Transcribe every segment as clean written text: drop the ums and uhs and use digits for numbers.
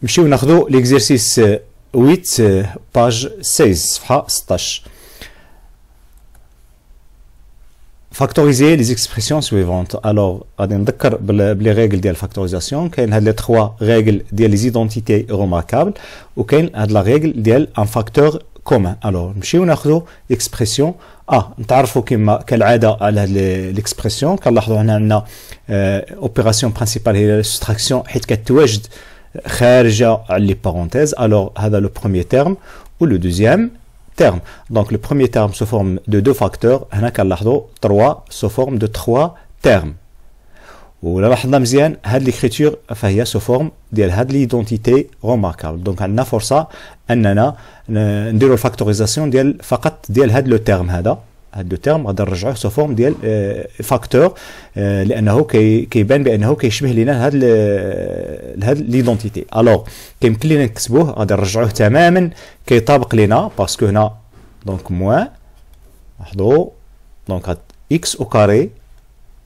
نمشيو ناخذوا ليكزيرسيس 8 باج 16 صفحه 16. فاكتوريزي لي زيكسبرسيون سويفونت. الوغ غادي نذكر بلي ريغل ديال الفاكتوريزاسيون. كاين هاد لي 3 ريغل ديال لي زيدونتيتي روماركابل، وكاين هاد لا ريغل ديال ان فاكتور كومان. الوغ نمشيو ناخذوا اكسبرسيون نتعرفوا كما كالعاده على هاد ليكسبرسيون. كنلاحظوا هنا عندنا اوبيراسيون برينسيبال هي السوستراكسيون حيت كتواجد خارجه على لي بارونتيز. الوغ هذا لو بروميير تيرم و لو دوزيام terme. Donc le premier terme sous forme de 2 facteurs, هنا كنلاحظوا 3 sous forme de 3 termes. ولا لاحظنا مزيان هاد ليكريتور فهي sous forme ديال هاد ليدونتيتي روماركابل. دونك عندنا فرصه اننا نديروا الفاكتوريزاسيون ديال فقط ديال هاد لو تيرم هذا. هاد لو تيرم غادي نرجعوه سو فورم ديال فاكتور لانه كيبان بانه كيشبه لينا هاد ليدونتيتي. الوغ كيمكن لينا نكتبوه غادي نرجعوه تماما كيطابق لينا باسكو هنا دونك موان لاحظوا دونك اكس او كاري.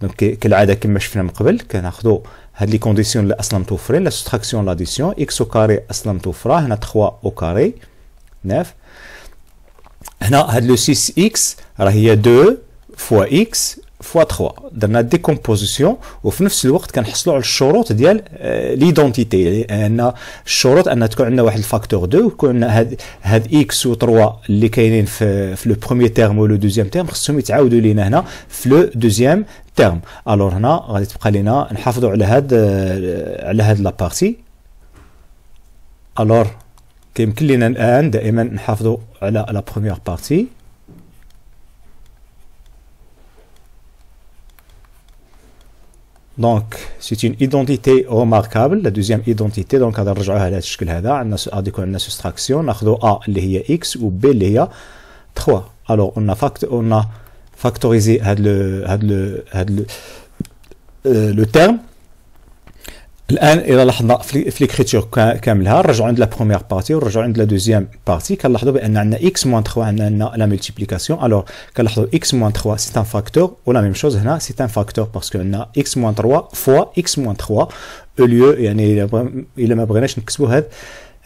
دونك كالعاده كما شفنا من قبل كناخذوا هاد لي كونديسيون اللي اصلا متوفرين لا سوستراكسيون لاديسيون. اكس او كاري اصلا متوفره هنا 3 او كاري 9. هنا هاد لو 6 اكس راه هي 2 فوا اكس فوا 3. درنا ديكومبوزيسيون وفي نفس الوقت كنحصلوا على الشروط ديال ليدونتيتي. لان الشروط ان تكون عندنا واحد الفاكتور 2 ويكون عندنا هاد اكس و 3 اللي كاينين في لو بروميير تيرم و لو دوزيام تيرم خصهم يتعاودوا لينا هنا في لو دوزيام تيرم. الوغ هنا غادي تبقى لينا نحافظوا على هاد لا بارتي. الوغ كيمكن لينا الان دائما نحافظوا على لا بروميير بارتي. دونك سي اون ايدونتيتي روماركابل لا دوزيام ايدونتيتي. دونك غادي نرجعوها على هذا الشكل هذا. عندنا غادي يكون عندنا سوستراكسيون ناخذوا ا اللي هي اكس و بي اللي هي 3. الوغ اون فاكتوريزي هاد لو تيرم. الان الى لاحظنا في ليكريتور كاملها نرجعوا عند لا بروميير بارتي ونرجعوا عند لا دوزيام بارتي. كنلاحظوا بان عندنا اكس موان 3 عندنا لا ملتيبليكاسيون. الوغ كنلاحظوا اكس موان 3 سي ان فاكتور و لا ميم شوز هنا سي ان فاكتور باسكو عندنا اكس موان 3 فوا اكس موان 3 او ليو. يعني الا ما بغيناش نكتبوا هاد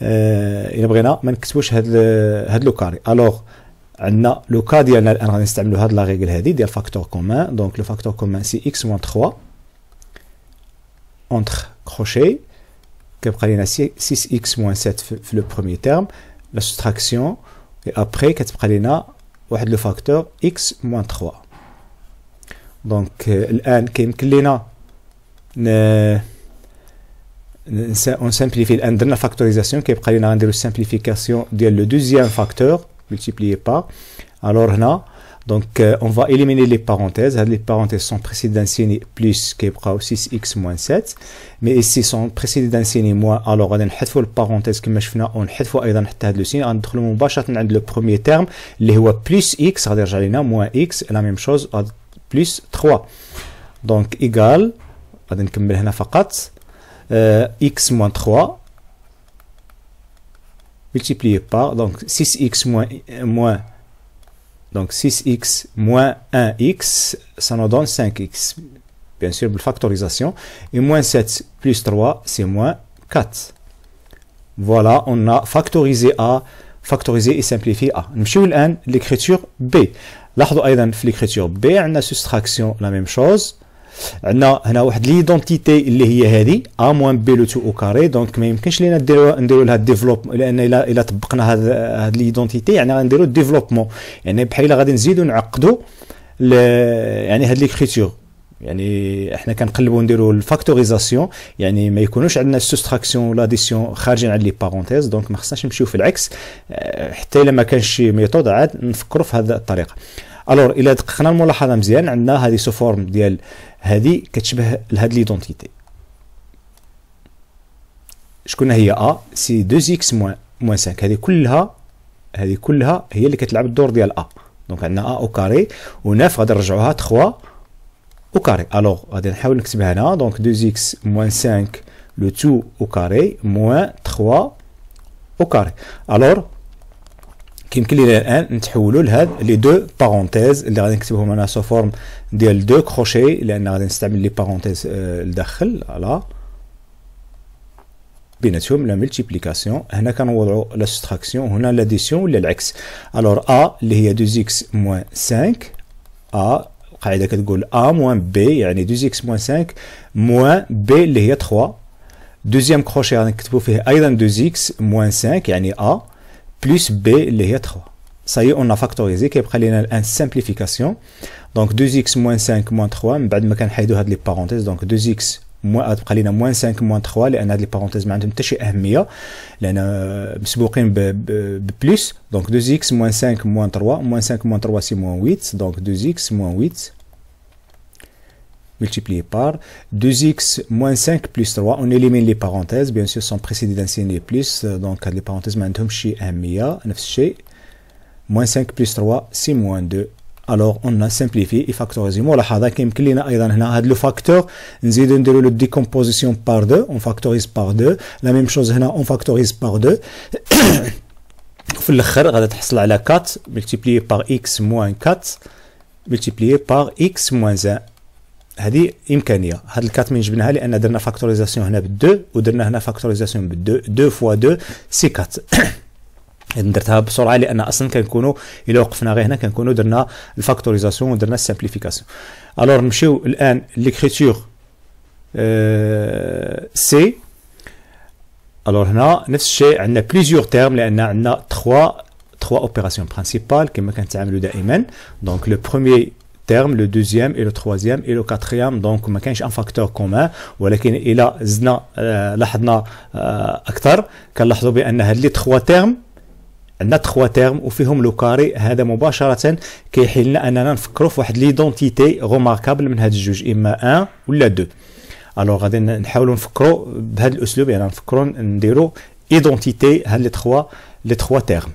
الا بغينا ما نكتبوش هاد لو كاري. الوغ عندنا لو كا ديالنا الان غادي نستعملوا هاد لا ريغل هادي ديال فاكتور كومان. دونك لو فاكتور كومان سي اكس موان 3 entre crochet كيبقى لينا 6x moins 7 في لو بروميير تيرم لا سوستراكسيون et après كتبقى لينا واحد لو فاكتور x moins 3. دونك الان كيمكن لينا نسامبليفي. الان درنا فاكتوريزاسيون كيبقى لينا غنديرو سامبليفيكاسيون ديال لو دوزيام فاكتور multiplié par. alors هنا donc on va éliminer les parenthèses. Les parenthèses sont précédées d'un signe plus qui est 6x moins 7, mais ici sont précédées d'un signe moins. alors غادي نحذفوا البارونتيز كما شفنا ونحذفوا ايضا حتى هذا لو سين. غندخلوا مباشره عند لو بروميير تيرم اللي هو بلس x غادي يرجع لنا موان x لا ميم شوز بلس 3. دونك ايغال غادي نكمل هنا فقط x moins 3 multiplié par donc 6x moins donc 6x moins 1x, ça nous donne 5x, bien sûr, la factorisation. Et moins 7 plus 3, c'est moins 4. Voilà, on a factorisé A, factorisé et simplifié A. Nous allons maintenant l'écriture B. لاحظوا أيضا في l'écriture B, on a soustraction, la même chose. عندنا هنا واحد ليدونتيتي اللي هي هذه ا موان بي لو تو او كاري. دونك ما يمكنش لينا نديروا لها ديفلوب لان الا طبقنا هاد ليدونتيتي يعني غنديروا ديفلوبمون يعني بحال غادي نزيدوا نعقدوا يعني هاد ليكريتور. يعني احنا كنقلبوا نديروا الفاكتوريزاسيون يعني ما يكونوش عندنا سوستراكسيون ولا اديسيون خارجين على لي بارونتيز. دونك ما خصناش نمشيو في العكس حتى الا ما كانش شي ميثود عاد نفكروا في هذه الطريقه. الور الا دققنا الملاحظه مزيان عندنا هذه سو فورم ديال هذه كتشبه لهاد ليدونتيتي. شكون هي ا سي 2x موان 5. هذه كلها هي اللي كتلعب الدور ديال ا. دونك عندنا ا او كاري و 9 غادي نرجعوها 3 او كاري. الوغ غادي نحاول نكتبها هنا. دونك 2x موان 5 لو 2 او كاري موان 3 او كاري. الوغ كيمكن لينا الان نتحولوا لهاد لي دو بارونتيز اللي غادي نكتبهم انا سو فورم ديال دو كروشي لان غادي نستعمل لي بارونتيز لداخل. فوالا بيناتهم لا ملتيبليكاسيون. هنا كنوضعوا لا سوستراكسيون، هنا لاديسيون ولا العكس. الوغ ا اللي هي 2x موان 5، ا القاعده كتقول ا موان بي يعني 2x موان 5 موان بي اللي هي 3. دوزيام كروشي غنكتبوا فيه ايضا 2x موان 5 يعني ا بلس بي اللي هي 3. صايي اون فاكتوريزي، كيبقى لنا الان سامبليفيكاسيون. دونك 2x موان 5 موان 3 من بعد ما كنحيدوا هاد لي بارونتيز، دونك 2x تبقى لنا موان 5 موان 3 لان هاد لي بارونتيز ما عندهم حتى شي اهميه لان مسبوقين ببلس. دونك 2x موان 5 موان 3 موان 5 موان 3 سي موان 8، دونك 2x موان 8 multiplié par 2x moins 5 plus 3. On élimine les parenthèses, bien sûr, sont précédées d'un signe plus, donc les parenthèses m'ont chez أهمية نفس الشيء. moins 5 plus 3 c'est moins 2. Alors on a simplifié et factorisé. ملاحظة كيمكن لنا أيضا هنا هاد لو فاكتور نزيدو نديرو لو décomposition par 2, on factorise par 2. La même chose هنا on factorise par 2. في الآخر غادي تحصل على 4 multiplié par x moins 4 multiplié par x moins 1. هذه امكانيه. هاد الكات من جبناها لان درنا فاكتوريزاسيون هنا ب2 ودرنا هنا فاكتوريزاسيون ب2. 2 فوا 2 سي 4. درتها بسرعه لان اصلا كنكونوا الا وقفنا غير هنا كنكونوا درنا الفاكتوريزاسيون ودرنا السامبليفيكاسيون. الوغ نمشيو الان ليكريتور سي. الوغ هنا نفس الشيء عندنا بليزيور تيرم لان عندنا 3 اوبيراسيون برينسيبال كما كنتعاملوا دائما. دونك لو بروميير terme, le deuxième et le troisième et le quatrième. Donc ما كاينش ان فاكتور كومان، ولكن الى زدنا لاحظنا اكثر كنلاحظوا بان هاد لي 3 تيرم عندنا 3 تيرم وفيهم لو كاري. هذا مباشره كيحل لنا اننا نفكروا في واحد ليدونتيتي روماركابل من هاد الجوج، اما 1 ولا 2. الوغ غادي نحاولوا نفكروا بهذا الاسلوب، يعني نفكروا نديروا ايدونتيتي هاد لي 3 تيرم.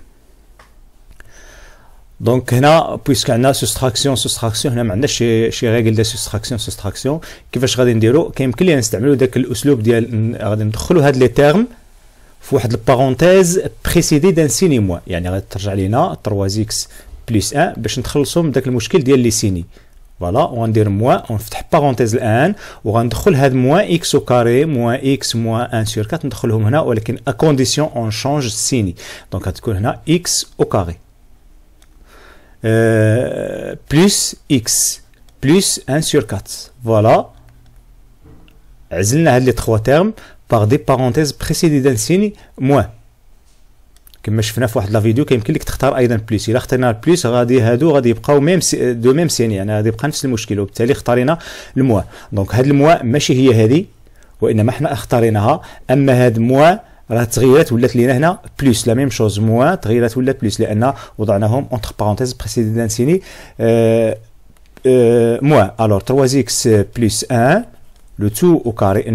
دونك هنا بويسك عندنا سوستراكسيون هنا ما عندناش شي ريغل ديال سوستراكسيون. كيفاش غادي نديرو؟ كيمكن لينا نستعملوا داك الاسلوب ديال غادي ندخلوا هاد لي تيرم في واحد البارونتيز بريسيدي دان سيني موان، يعني غادي ترجع لينا 3x بلس 1 باش نتخلصوا من داك المشكل ديال لي سيني. فوالا وغندير موان ونفتح بارونتيز الان وغندخل هاد موان اكس او كاري موان اكس موان 1 سور 4 ندخلهم هنا، ولكن ا كونديسيون اون شونج السيني. دونك غتكون هنا اكس او كاري plus x plus 1 sur 4. Voilà. عزلنا هاد لي 3 تيرم par des parenthèses précédées d'un signe moins. كما شفنا في واحد لا فيديو كيمكن لك تختار ايضا بلس. الا اخترنا البلس غادي هادو غادي يبقاو ميم دو ميم سين، يعني غادي يبقى نفس المشكل، وبالتالي اختارينا الموا. دونك هاد الموا ماشي هي هذه وانما حنا اختاريناها. اما هاد موا راه تغيرت ولات لينا هنا بلس، لا ميم شوز موان تغيرت ولات بلس لان وضعناهم اونتر بارونتيز بريسيدي دان سيني موان. الوغ 3x بلس 1 لو تو او كاري.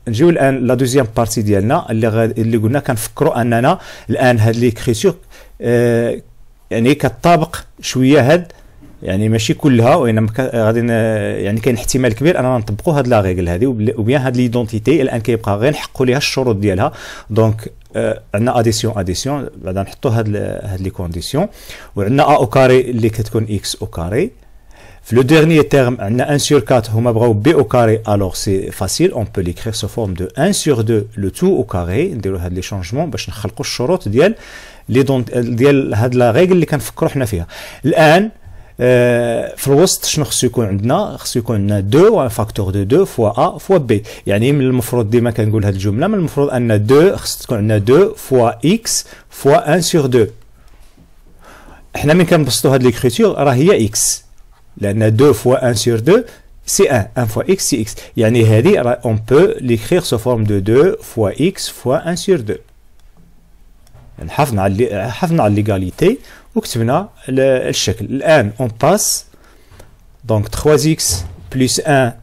نجيو الان لا دوزيام بارتي ديالنا اللي قلنا كنفكروا اننا الان هاد ليكريتور يعني كتطابق شويه هاد، يعني ماشي كلها وانما غادي يعني كاين احتمال كبير اننا نطبقوا هاد لا ريغل هذه وبيان هاد ليدونتيتي الان كيبقى غير نحققوا ليها الشروط ديالها. دونك عندنا اديسيون بعدا نحطوا هاد لي كونديسيون، وعندنا ا او كاري اللي كتكون اكس او كاري. في لو ديرنيي تيرم عندنا 1 sur 4 هما بغاو بي او كاري. الوغ سي فاسيل اون بو ليكرير سو فورم دو 1 sur 2 لو تو او كاري. نديروا هاد لي شونجمون باش نخلقوا الشروط ديال هاد لا ريغل اللي كنفكروا حنا فيها. الان في الوسط شنو خصو يكون عندنا؟ خصو يكون عندنا 2 فاكتور دو 2 فوا ا فوا بي. يعني من المفروض ديما كنقول هاد الجمله من المفروض ان 2 خص تكون عندنا 2 فوا اكس فوا 1 sur 2. حنا ملي كنبسطوا هاد ليكريتور راه هي اكس لان 2 فوا 1 sur 2 سي 1 فوا اكس سي اكس، يعني هذه راه اون بو ليكرير سو فورم دو 2 فوا اكس فوا 1 sur 2. حافظنا على ليغاليتي وكتبنا الشكل. الان اون باس دونك 3x بلس 1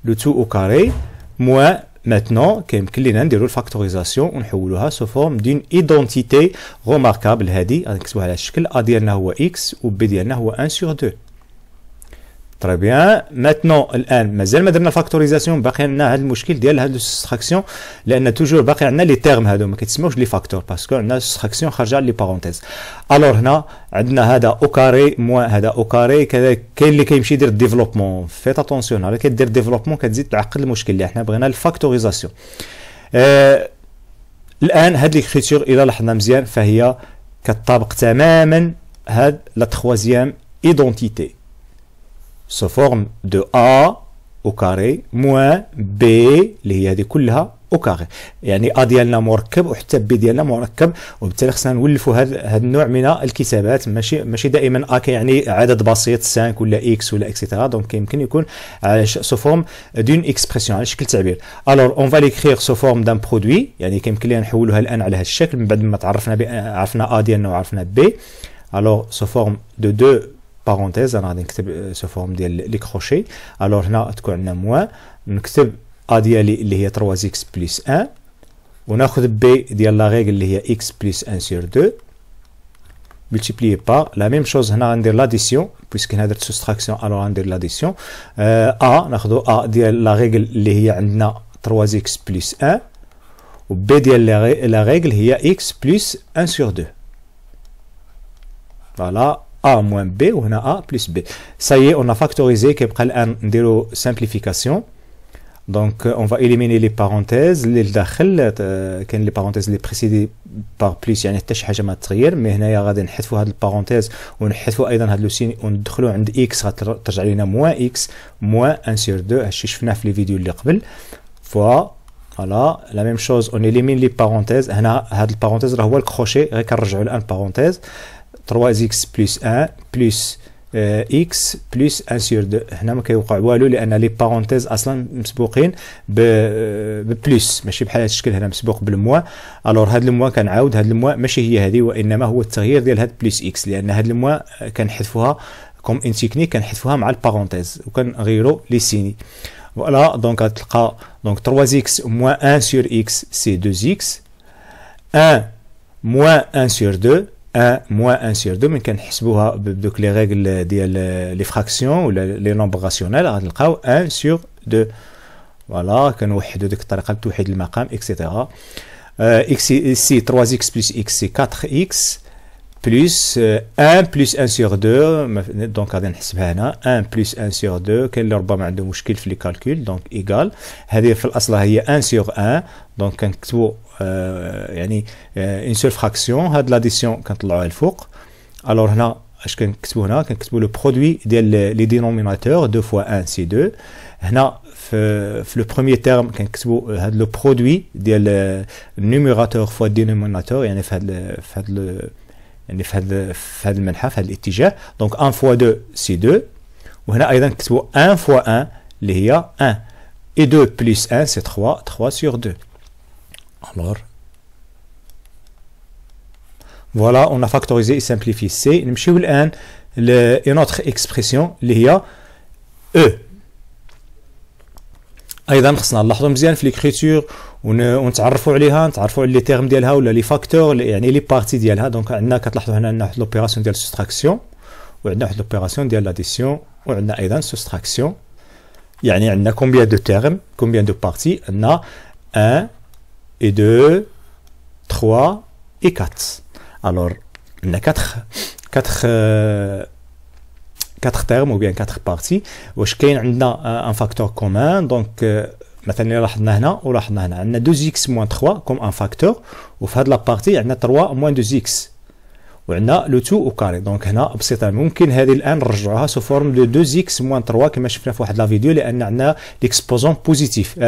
لو تو او كاري موان ماتنون كيمكن لينا نديرو الفاكتوريزاسيون ونحولوها سو فورم دون ايدونتيتي روماركابل. هادي غادي نكتبوها على الشكل ا ديالنا هو اكس و بي ديالنا هو 1 sur 2. تري بيان. ماتنون الان مازال ما درنا الفاكتوريزاسيون، باقي عندنا هذا المشكل ديال هاد السوستراكسيون لان توجور باقي عندنا لي تيرم هادو ما كيتسموش لي فاكتور باسكو عندنا السوستراكسيون خارجه لي بارونتيز. الوغ هنا عندنا هذا او كاري موان هذا او كاري كذا. كاين اللي كيمشي يدير الديفلوبمون، فيت اتونسيون، هذا كدير ديفلوبمون كتزيد تعقد المشكل اللي حنا بغينا الفاكتوريزاسيون. الان هاد ليكريتور الى لاحظنا مزيان فهي كتطابق تماما هاد لا تخوازيام ايدونتيتي سو فورم دو ا او كاري موان بي اللي هي هذه كلها او كاري، يعني ا ديالنا مركب وحتى بي ديالنا مركب، وبالتالي خصنا نولفوا هذا النوع من الكتابات، ماشي دائما ا كيعني عدد بسيط 5 ولا اكس ولا اكسيتيرا، دونك يمكن يكون على سو فورم دون اكسبرسيون على شكل تعبير. الوغ اون فا ليكريغ سو فورم دان برودوي، يعني كيمكن لنا نحولوها الان على هذا الشكل من بعد ما عرفنا ا ديالنا وعرفنا بي. الوغ سو فورم دو بارونتيز، انا غادي نكتب سو فورم ديال لي كروشي. الوغ هنا تكون عندنا موان، نكتب ا ديالي اللي هي 3 اكس بلس 1، وناخذ بي ديال لا ريغل اللي هي اكس بلس 1 سور 2 ملتيبليي بار لا ميم شوز. هنا غندير لاديسيون بويسك هنا درت سوستراكسيون، الوغ غندير لاديسيون. ا ناخذ ا ديال لا ريغل اللي هي عندنا 3 اكس بلس 1، و بي ديال لا ريغل هي اكس بلس 1 سور 2. فوالا A moins B وهنا A plus B. Ça y est, on a factorisé. كيبقى الآن نديرو simplification. Donc on va éliminer les parenthèses اللي لداخل. كاين لي parenthèses اللي précédées par plus يعني حتى شي حاجة ما تتغير، مي هنايا غادي نحذفوا هاد البارونتيز ونحذفوا أيضا هاد لو سين وندخلوا عند x غترجع لينا موان x موان 1 sur 2. هادشي شفناه في لي فيديو اللي قبل. فوالا لا ميم شوز اون élimine les parenthèses. هنا هاد البارونتيز راه هو الكروشي، غير كنرجعوا الآن بارونتيز 3x plus 1 plus x plus 1 sur 2. هنا ما كيوقع والو لان لي بارونتيز اصلا مسبوقين ببلس، ماشي بحال هذا الشكل هنا مسبوق بالموا. الوغ هاد الموا كنعاود هاد الموا ماشي هي هذه، وانما هو التغيير ديال هاد بلس x، لان هاد الموا كنحذفوها كوم ان تكنيك، كنحذفوها مع البارونتيز وكنغيروا لي سيني. فوالا دونك غتلقى دونك 3x moins 1 sur x c'est 2x، 1 moins 1 sur 2 1 moins 1 sur 2. من كنحسبوها بدوك لي ريغل ديال لي فراكسيون ولا لي نومبر راسيونيل غنلقاو 1 sur 2. فوالا كنوحدوا ديك الطريقه لتوحيد المقام اكسيتيرا. x ici 3x plus x c'est 4x plus 1 plus 1 sur 2. دونك غادي نحسبها هنا 1 plus 1 sur 2. كاين اللي ربما عنده مشكل في لي كالكول، دونك ايكال هذه في الاصل هي 1 sur 1. دونك كنكتبوا يعني اون سول فراكسيون، هاد لاديسيون كنطلعوها الفوق. الوغ هنا اش كنكتبوا؟ هنا كنكتبوا لو برودوي ديال لي دينوميناتور 2 fois 1 c'est 2. هنا في لو بروميير تيرم كنكتبوا هاد لو برودوي ديال النيميراتور فوا الدينوميناتور، يعني في هاد المنحى في هاد الاتجاه. دونك 1 fois 2 c'est 2. وهنا ايضا كتبوا 1 fois 1 اللي هي 1 et 2 plus 1 c'est 3 sur 2. Alors, voilà, on a factorisé et simplifié C. نمشيو الآن une autre expression اللي هي E. أيضا خصنا نلاحظوا مزيان في ليكريتور ونتعرفوا عليها، نتعرفوا على لي تيرم ديالها ولا لي فاكتور، يعني لي بارتي ديالها. دونك عندنا كتلاحظوا هنا عندنا واحد لوبيراسيون ديال سوستراكسيون، وعندنا واحد لوبيراسيون ديال لاديسيون، وعندنا أيضا سوستراكسيون. يعني عندنا combien de termes combien de parties؟ عندنا 1 et 2, 3 et 4. Alors, on a 4 termes ou bien 4 parties. واش كاين عندنا un facteur commun. donc مثلا لاحظنا هنا ولاحظنا هنا عندنا 2x moins 3 comme un facteur، وفي هاد لابارتي عندنا 3 moins 2x، وعندنا لو 2 او كاري. دونك هنا بسيطه ممكن هذه الان نرجعوها سو فورم دو 2x moins 3 كما شفنا في واحد لا فيديو، لان عندنا ليكسبوزون بوزيتيف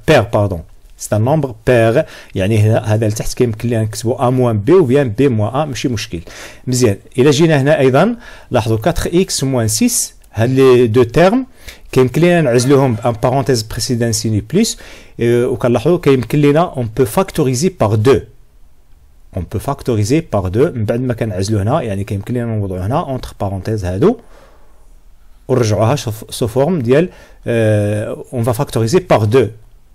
بير باردون c'est un nombre pair. يعني هذا لتحت كيمكن لنا نكتبوا a moins b ou bien b moins a، ماشي مشكل. مزيان. الى جينا هنا ايضا لاحظوا 4x moins 6، هاد لي دو تيرم كيمكن لنا نعزلوهم بان بارونتيز بريسيدان سيني بلس، وكنلاحظوا كيمكن لنا on peut factoriser par 2. on peut factoriser par 2 من بعد ما كنعزلوا هنا، يعني كيمكن لنا نوضعوا هنا اونتر بارونتيز هادو ونرجعوها سو فورم ديال on va factoriser par 2.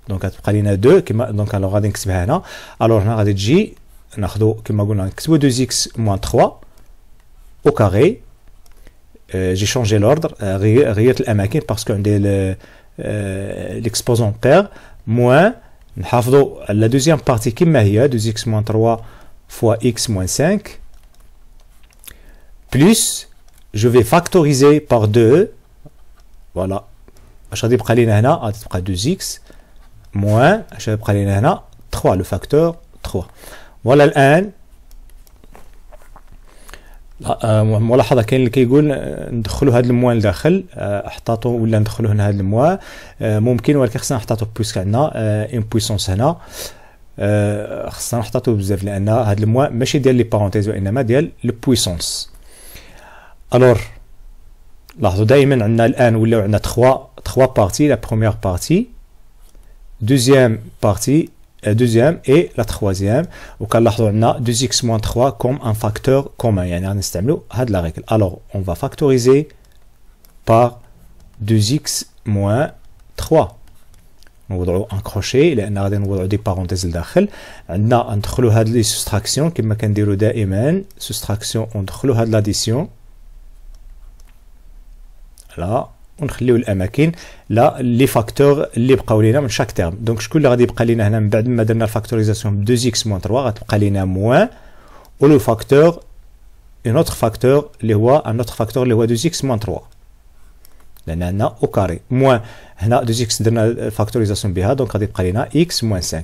دونك غتبقى لينا 2 كما دونك الوغ غادي نكتبها هنا. الوغ هنا غادي تجي ناخذوا كما قلنا نكتبوا 2x moins 3 au carré. جي شونجي لوردر، غيرت الاماكن باسكو عندي ليكسبوزون بير موان. نحافظوا على لا دوزيام بارتي كما هي 2x moins 3 fois x moins 5 plus je vais factoriser par 2. فوالا اش غادي يبقى لينا هنا؟ غادي تبقى 2x moins اش غيبقى لينا هنا 3 لو فاكتور 3، 3. فوالا الان ملاحظه كاين اللي كيقول ندخلوا هذا الموان لداخل، احطاطو ولا ندخلوا هنا هذا الموان ممكن، ولكن خصنا نحطاطو بويسك عندنا اون بويسونس هنا، خصنا نحطاطو بزاف لان هذا الموان ماشي ديال لي بارونتيز وانما ديال لو بويسونس. الور لاحظوا دائما عندنا الان ولاو عندنا 3 بارتي، لا بروميير بارتي، دوزيام بارتي، deuxième et la troisième. وكنلاحظوا عندنا 2x moins 3 comme un facteur commun، يعني غنستعملوا هاد لا règle. Alors on va factoriser par 2x moins 3. نوضعوا ان كروشي لان غادي نوضعوا دي بارونتيز لداخل. عندنا ندخلوا هاد لي سوستراكسيون كما كنديروا دائما، سوستراكسيون وندخلوا هاد لاديسيون لا، ونخليو الاماكن لا لي فاكتور اللي بقاو لينا من شاك تيرم. دونك شكون اللي غادي يبقى لينا هنا من بعد ما درنا الفاكتوريزاسيون ب 2x 3 غتبقى لينا موان، و لو فاكتور اون اوتر فاكتور اللي هو ان اوتر فاكتور اللي هو 2x 3 لان عندنا او كاري موان هنا 2x درنا الفاكتوريزاسيون بها، دونك غادي يبقى لينا x 5.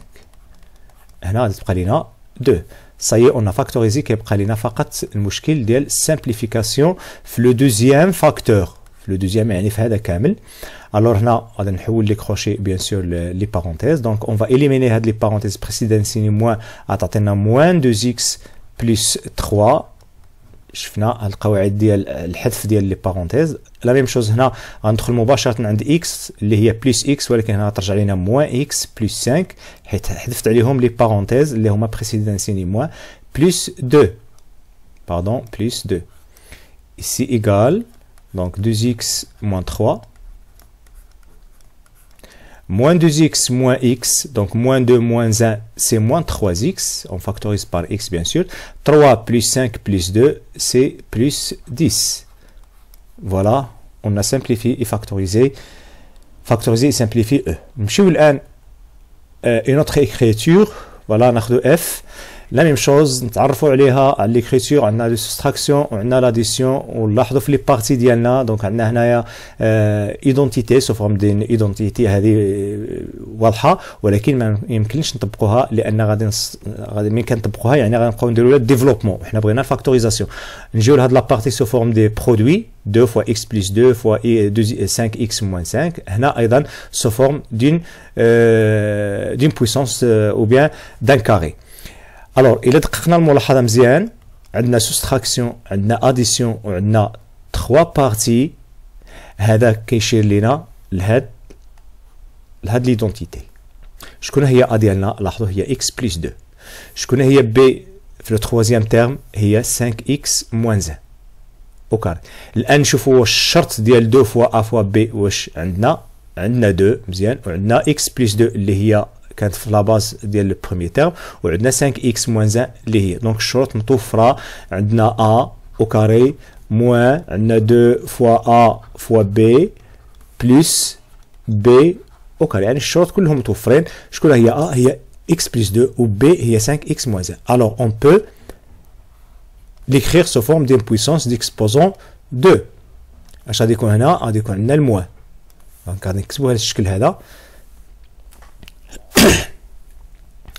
هنا غادي تبقى لينا 2. صايي اون فاكتوريزي، كيبقى لينا فقط المشكل ديال السامبليفيكاسيون في لو دوزيام فاكتور، le deuxième يعني في هذا كامل. alors هنا غادي نحول لي كروشي بيان سور لي بارونتيز. دونك اون فا اليميني هاد لي بارونتيز بريسيدنسيني موان غتعطينا موان 2x بلس 3. شفنا هاد القواعد ديال الحذف ديال لي بارونتيز. لا ميم شوز هنا غندخل مباشره عند x اللي هي بلس x، ولكن هنا ترجع لينا موان x بلس 5 حيت حذفت عليهم لي بارونتيز اللي هما بريسيدنسيني موان بلس 2 باردون بلس 2 ici égal donc 2x moins 3 moins 2x moins x, donc moins 2 moins 1 c'est moins 3x, on factorise par x bien sûr, 3 plus 5 plus 2 c'est plus 10. Voilà, on a simplifié et factorisé et simplifié E. نمشيو الآن une autre écriture, voilà ناخذ f. لا ميم شوز نتعرفوا عليها على ليكريتور. عندنا لي سوستراكسيون وعندنا لاديسيون، ونلاحظوا في لي بارتي ديالنا دونك عندنا هنايا ايدونتيتي سو فورم دين ايدونتيتي، هذه واضحه ولكن ما يمكنش نطبقوها لان غادي ملي كنطبقوها يعني غنبقاو نديروا لها ديفلوبمون. حنا بغينا الفاكتوريزاسيون، نجيو لهاد لا بارتي سو فورم دي برودوي 2 fois x plus 2 fois 5x moins 5. هنا ايضا سو فورم دين بويسونس او بيان دان كاري. الور الى دققنا الملاحظه مزيان عندنا سوستراكسيون عندنا اديسيون وعندنا 3 بارتي، هذا كيشير لينا لهاد ليدونتيتي. شكون هي ا ديالنا؟ لاحظوا هي x بلس 2. شكون هي بي في لو تروازيام تيرم؟ هي 5x موان 1 او كاري. الان نشوفوا واش الشرط ديال 2 فوا ا فوا بي واش عندنا 2 مزيان، وعندنا x بلس 2 اللي هي كانت في لا باز ديال لو بروميير تيرم، وعندنا 5x موان 1 اللي هي دونك الشروط متوفره. عندنا ا او كاري موان عندنا 2 فوا ا فوا بي بلس بي او كاري، يعني الشروط كلهم متوفرين. شكون هي ا؟ هي x بلس 2 و بي هي 5x موان 1. alors on peut l'écrire sous forme d'une puissance d'exposant 2. اش غادي يكون هنا؟ غادي يكون عندنا الموان، دونك غادي نكتبوا هذا الشكل هذا.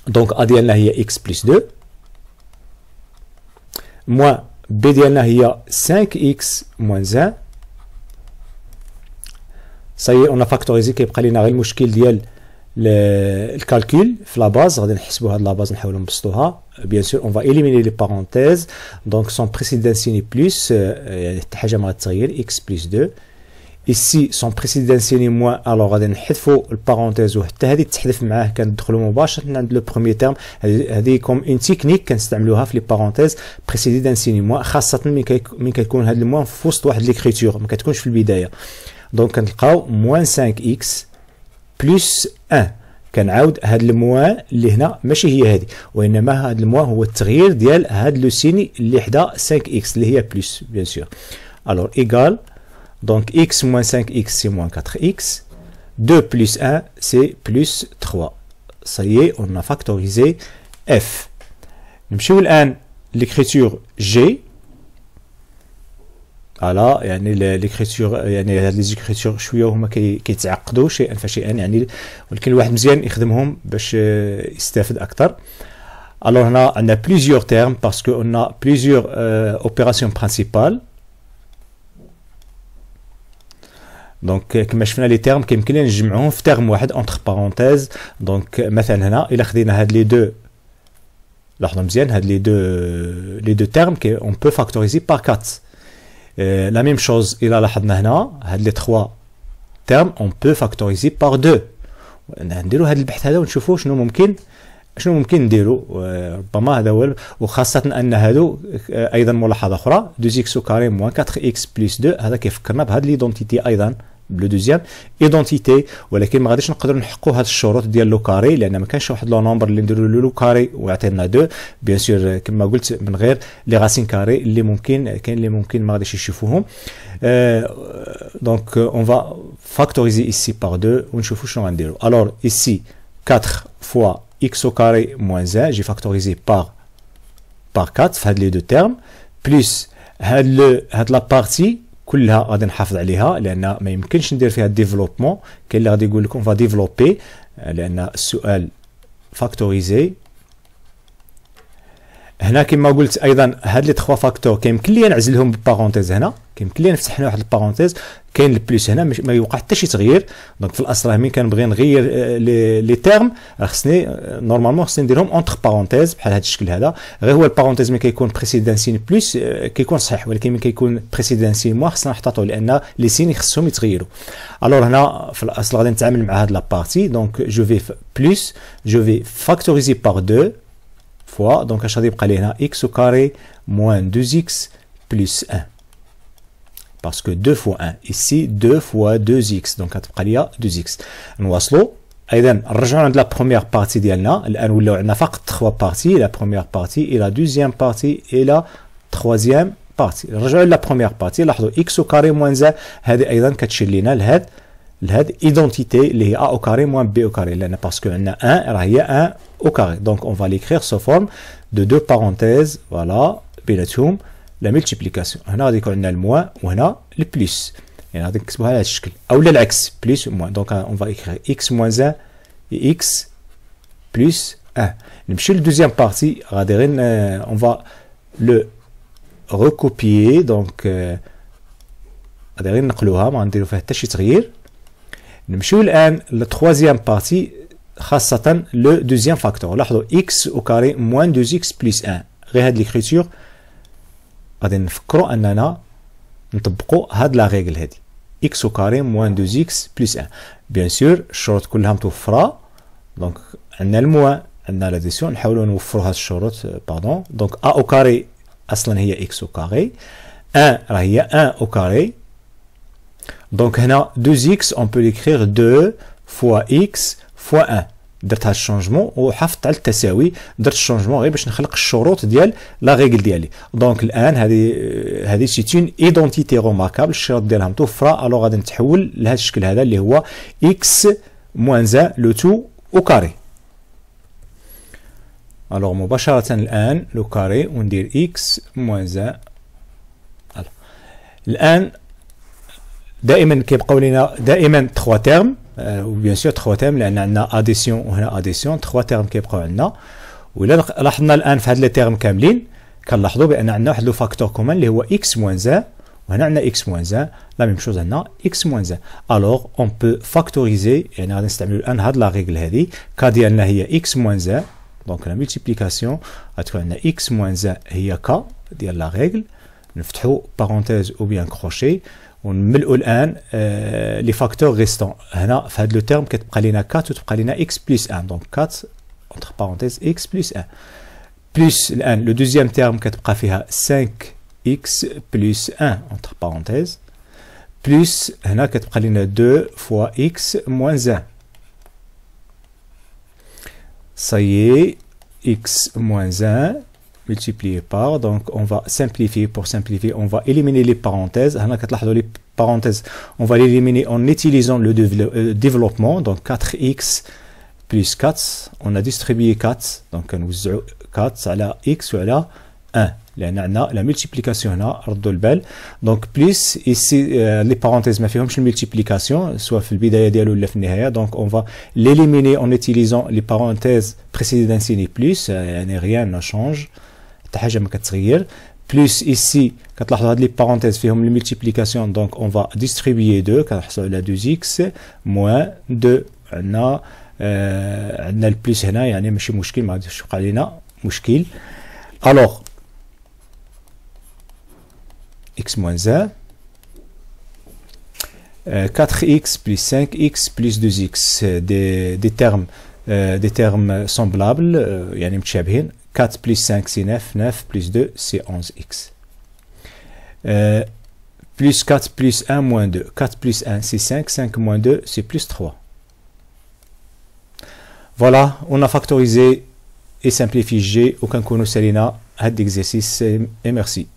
دونك ا ديالنا هي x بلس 2 موان بي ديالنا هي 5x موان 1. صايي اون فاكتوريزي، كيبقى لينا غير المشكل ديال الكالكول في لا باز. غادي نحسبوا هاد لا باز نحاولوا نبسطوها. بيان سور اون فا اليميني لي بارونتيز دونك سون بريسيدنسيني بلس، يعني حتى حاجه ما غتغير x بلس 2 ici son précédentiel moins. alors غادي نحذفوا البارونتيز وحتى هذه تحذف معاه، كندخلوا مباشره عند لو بروميير تيرم. هذه كوم اون تكنيك كنستعملوها في لي بارونتيز بريسيدنسيل موان، خاصه ملي كيكون هذا الموان في وسط واحد ليكريتور ما كتكونش في البدايه. دونك كنلقاو موان 5x بلس 1. كنعاود هاد الموان اللي هنا ماشي هي هذه، وانما هاد الموان هو التغيير ديال هاد لو سيني اللي حدا 5x اللي هي بلس بيان سور. alors égal donc x moins 5x c'est moins 4x, 2 plus 1 c'est plus 3. Ça y est, on a factorisé f. نمشيو الآن l'écriture g. voilà يعني l'écriture يعني هاد لي زيكريتور شويه هما كيتعقدوا شيئا فشيئا يعني، ولكن الواحد مزيان يخدمهم باش يستافد اكثر. Alors on a plusieurs termes parce qu'on a plusieurs opérations principales. Donc كما شفنا لي تيرم كيمكن لنا نجمعوهم في تيرم واحد entre parenthèses. donc مثلا هنا الا خدينا هاد لي دو لاحظوا مزيان هاد لي دو تيرم on peut factoriser par 4. la même chose الا لاحظنا هنا هاد لي 3 تيرم on peut factoriser par 2. نديروا هاد البحث هذا ونشوفوا شنو ممكن نديروا. ربما هذا هو، وخاصه ان هادو ايضا ملاحظه اخرى 2x au carré moins 4x plus 2 هذا كيفكرنا بهاد ليدونتيتي ايضا بلو دوزيام ايدونتيتي، ولكن ما غاديش نقدروا نحققوا هاد الشروط ديال لو كاري لان ما كانش واحد لو نومبر اللي نديروا له لو كاري ويعطينا 2 بيان سور كما قلت من غير لي راسين كاري اللي كاين اللي ممكن ما غاديش يشوفوهم. دونك اون فا فاكتوريزي ici par 2 ونشوفوا شنو غنديروا. alors ici 4 fois x au carré moins 1 j'ai factorisé par 4 في هاد لي دو تيرم بلس هاد لا بارتي كلها غادي نحافظ عليها لان ما يمكنش ندير فيها ديفلوبمون. كاين اللي غادي يقول لكم فا ديفلوبي لان السؤال فاكتوريزي. هنا كما قلت ايضا هاد لي 3 فاكتور كيمكن لي نعزلهم ببارونتيز. هنا كيمكن لي نفتح هنا واحد البارونتيز كاين البلس هنا ما يوقع حتى شي تغيير. دونك في الاصل ملي كنبغي نغير لي تيرم خصني نورمالمون نديرهم اونتر بارونتيز بحال هذا الشكل هذا. غير هو البارونتيز ملي كيكون بريسيدان سين بلس كيكون صحيح، ولكن ملي كيكون بريسيدان سين موا خصنا نحتاطو لان لي سين خصهم يتغيروا. الوغ هنا في الاصل غادي نتعامل مع هاد لا بارتي. دونك جو في بلس جو في فاكتوريزي بار 2 fois, donc اش غادي يبقى لي هنا x au carré moins 2x plus 1 parce que 2 fois 1 ici 2 fois 2x donc غتبقى لي 2x. نواصلوا ايضا نرجعوا عند لا بروميير بارتي ديالنا. الان ولاو عندنا فقط 3 بارتي، لا بروميير بارتي اي لا دوزيام بارتي اي لا تروازيام بارتي. نرجعوا لا بروميير بارتي لاحظوا x au carré moins 1 هذه ايضا كتشير لينا لهاد ايدونتيتي اللي هي a au carré moins b au carré لان باسكو عندنا 1 راه هي 1 au carré. Donc on va l'écrire sous forme de deux parenthèses. Voilà بيناتهم la multiplication. هنا غادي يكون عندنا الموان وهنا البلس، يعني غادي نكتبوها على هذا الشكل اولا العكس بلس موان. دونك on va écrire x moins 1 et x plus 1. نمشيو للدوزيام بارتي غادي غير on va le recopier. donc غادي غير نقلوها ما نديرو فيها حتى شي تغيير. نمشيو الان للتروازيام بارتي خاصة لو دوزيام فاكتور. لاحظوا x au carré moins 2x plus 1. غير هاد ليكريتور غادي نفكروا اننا نطبقوا هاد لا ريغل هادي x au carré moins 2x plus 1. بيان سور الشروط كلها متوفرة. دونك عندنا الموان عندنا لاديسيون نحاولوا نوفروا هاد الشروط باردون. دونك a au carré اصلا هي x au carré 1 راه هي 1 au carré. دونك هنا 2x on peut l'écrire 2 fois x fois 1. درت هاد الشونجمون وحافظت على التساوي. درت الشونجمون غير باش نخلق الشروط ديال لا ريغل ديالي. دونك الان هذه سي اون ايدونتيتي روماركابل الشروط ديالها متوفره. الوغ غادي نتحول لهذا الشكل هذا اللي هو x moins 1 لو تو او كاري. الوغ مباشره الان لو كاري وندير x moins 1. الان دائما كيبقاو لينا دائما 3 تيرم وبيان سور 3 تيرم لان عندنا اديسيون وهنا اديسيون 3 تيرم كيبقاو عندنا. وإلا لاحظنا الان في هاد لي تيرم كاملين كنلاحظوا بان عندنا واحد لو فاكتور كومان اللي هو x moins 1 وهنا عندنا x moins 1 لا ميم شوز عندنا x moins 1. الوغ اون بو فاكتوريزي يعني غادي نستعملوا الان هاد لا ريغل هادي كا ديالنا هي x moins 1. دونك لا ملتيبليكاسيون غتكون عندنا x moins 1 هي كا ديال لا ريغل. نفتحوا بارونتيز او بيان كروشي ونملؤوا الان لي فاكتور ريستون. هنا في هذا لو تيرم كتبقى لنا 4 وتبقى لنا x بلس 1 دونك 4 entre parenthèses x بلس 1 بلس الان لو دوزيام تيرم كتبقى فيها 5x بلس 1 entre parenthèses بلس هنا كتبقى لنا 2 fois x moins 1. ça y est x moins 1 multiplié par, donc on va simplifier. Pour simplifier, on va éliminer les parenthèses. Les parenthèses, on va l'éliminer en utilisant le développement. Donc 4x plus 4, on a distribué 4, donc on a 4 على x وعلى 1 لان عندنا لا ملتيبليكاسيون هنا ردوا البال. دونك بليس ايسي لي بارونتيز ما فيهمش الملتيبليكاسيون سواء في البدايه ديالو ولا في النهايه. دونك اون فا ليليميني اون اوتيليزون لي بارونتيز بريسيدي دانسيني بليس يعني ريان نا شونج حتى حاجه ما كتغير. بلس ici كتلاحظوا هاد لي بارونتيز فيهم الملتيبليكاسيون دونك اون فا ديستريبيي 2 كنحصلوا على 2x موان 2 عندنا عندنا البلس هنا يعني ماشي مشكل ما غاديش يبقى علينا مشكل. الوغ x moins 1 4x plus 5x plus 2x des termes semblables يعني متشابهين. 4 plus 5 c'est 9, 9 plus 2 c'est 11x. Plus 4 plus 1 moins 2, 4 plus 1 c'est 5, 5 moins 2 c'est plus 3. Voilà, on a factorisé et simplifié aucun coup nous salina cet exercice et merci.